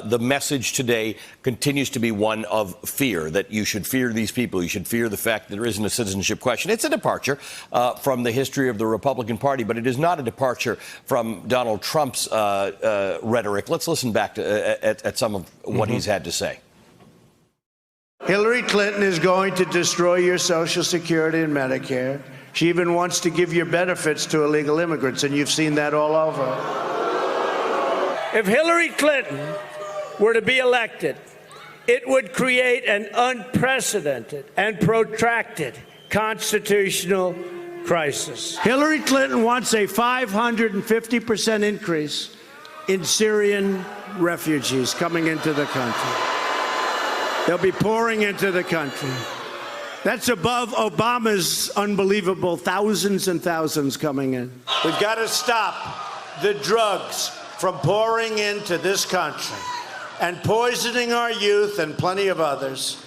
the message today continues to be one of fear, that you should fear these people. You should fear the fact that there isn't a citizenship question. It's a departure from the history of the Republican Party, but it is not a departure from Donald Trump's rhetoric. Let's listen back to, at some of what he's had to say. Hillary Clinton is going to destroy your Social Security and Medicare. She even wants to give your benefits to illegal immigrants, and you've seen that all over. If Hillary Clinton were to be elected, it would create an unprecedented and protracted constitutional crisis. Hillary Clinton wants a 550% increase in Syrian refugees coming into the country. They'll be pouring into the country. That's above Obama's unbelievable thousands and thousands coming in. We've got to stop the drugs from pouring into this country and poisoning our youth and plenty of others.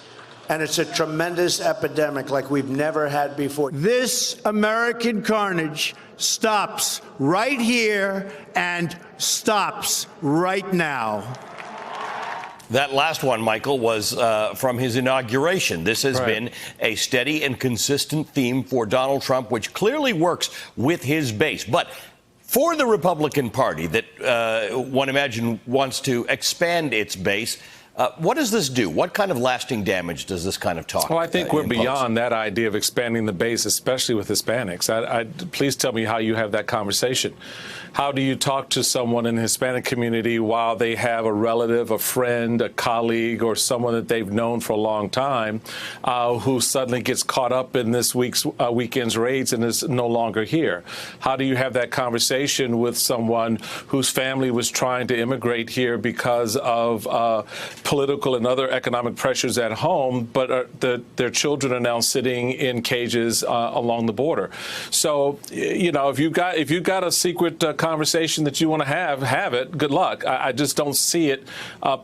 And it's a tremendous epidemic like we've never had before. This American carnage stops right here and stops right now. That last one, Michael, was from his inauguration. This has been a steady and consistent theme for Donald Trump, which clearly works with his base. But for the Republican Party that one imagine wants to expand its base, what does this do? What kind of lasting damage does this kind of talk? Well, I think we're beyond that idea of expanding the base, especially with Hispanics. Please tell me how you have that conversation. How do you talk to someone in the Hispanic community while they have a relative, a friend, a colleague, or someone that they've known for a long time who suddenly gets caught up in this weekend's raids and is no longer here? How do you have that conversation with someone whose family was trying to immigrate here because of political and other economic pressures at home, but their children are now sitting in cages along the border? So, you know, if you've got a secret conversation that you want to have it. Good luck. I just don't see it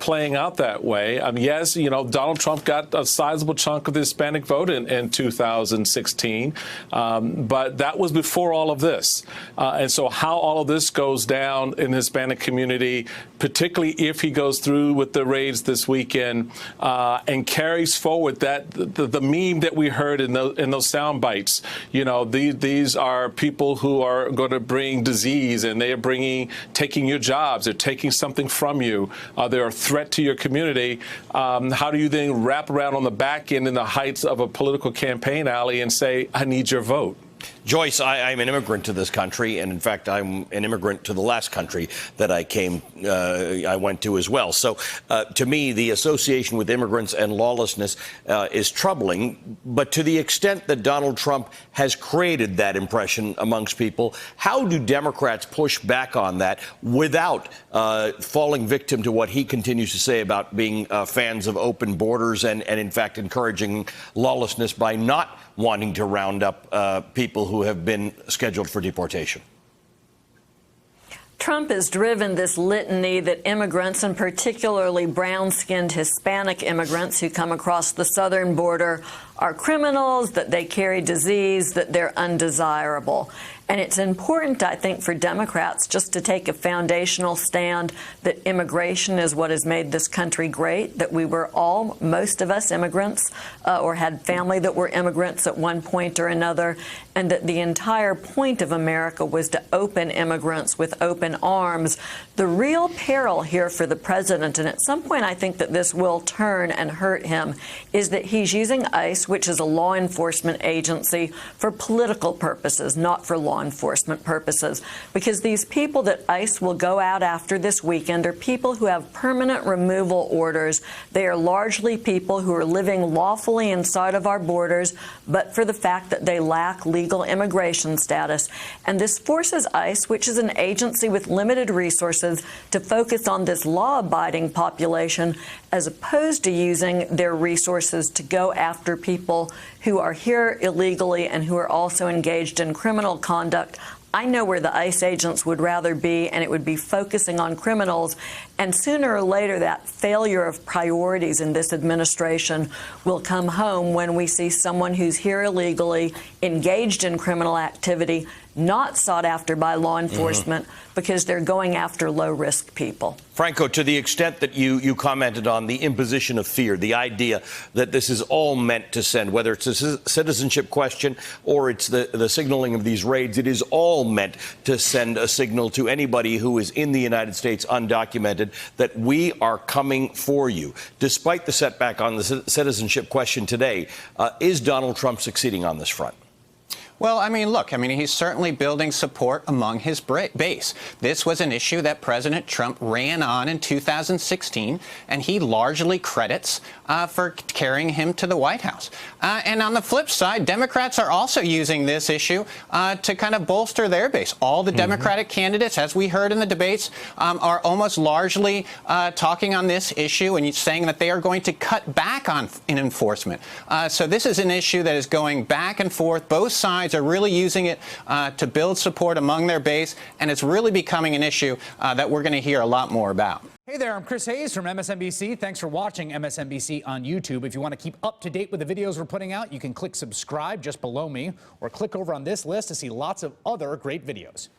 playing out that way. Yes, you know, Donald Trump got a sizable chunk of the Hispanic vote in 2016, but that was before all of this. And so how all of this goes down in the Hispanic community, particularly if he goes through with the raids this weekend and carries forward that the meme that we heard in those sound bites, you know, these are people who are going to bring disease, and they are taking your jobs. They're taking something from you. They're a threat to your community. How do you then wrap around on the back end in the heights of a political campaign alley and say, I need your vote? Joyce, I'm an immigrant to this country, and in fact, I'm an immigrant to the last country that I went to as well. So to me, the association with immigrants and lawlessness is troubling. But to the extent that Donald Trump has created that impression amongst people, how do Democrats push back on that without falling victim to what he continues to say about being fans of open borders and in fact, encouraging lawlessness by not wanting to round up people who have been scheduled for deportation? Trump has driven this litany that immigrants, and particularly brown-skinned Hispanic immigrants who come across the southern border, are criminals, that they carry disease, that they're undesirable. And it's important, I think, for Democrats just to take a foundational stand that immigration is what has made this country great, that we were all, most of us, immigrants or had family that were immigrants at one point or another, and that the entire point of America was to open immigrants with open arms. The real peril here for the president, and at some point I think that this will turn and hurt him, is that he's using ICE, which is a law enforcement agency, for political purposes, not for law enforcement purposes, because these people that ICE will go out after this weekend are people who have permanent removal orders. They are largely people who are living lawfully inside of our borders, but for the fact that they lack legal immigration status. And this forces ICE, which is an agency with limited resources, to focus on this law-abiding population as opposed to using their resources to go after people who are here illegally and who are also engaged in criminal conduct. I know where the ICE agents would rather be, and it would be focusing on criminals And sooner or later, that failure of priorities in this administration will come home when we see someone who's here illegally, engaged in criminal activity, not sought after by law enforcement because they're going after low-risk people. Franco, to the extent that you commented on the imposition of fear, the idea that this is all meant to send, whether it's a citizenship question or it's the signaling of these raids, it is all meant to send a signal to anybody who is in the United States undocumented that we are coming for you. Despite the setback on the citizenship question today, is Donald Trump succeeding on this front? Well, I mean, look, he's certainly building support among his base. This was an issue that President Trump ran on in 2016, and he largely credits for carrying him to the White House. And on the flip side, Democrats are also using this issue to kind of bolster their base. All the Democratic candidates, as we heard in the debates, are almost largely talking on this issue and saying that they are going to cut back in enforcement. So this is an issue that is going back and forth. Both sides are really using it to build support among their base, and it's really becoming an issue that we're going to hear a lot more about. Hey there, I'm Chris Hayes from MSNBC. Thanks for watching MSNBC on YouTube. If you want to keep up to date with the videos we're putting out, you can click subscribe just below me or click over on this list to see lots of other great videos.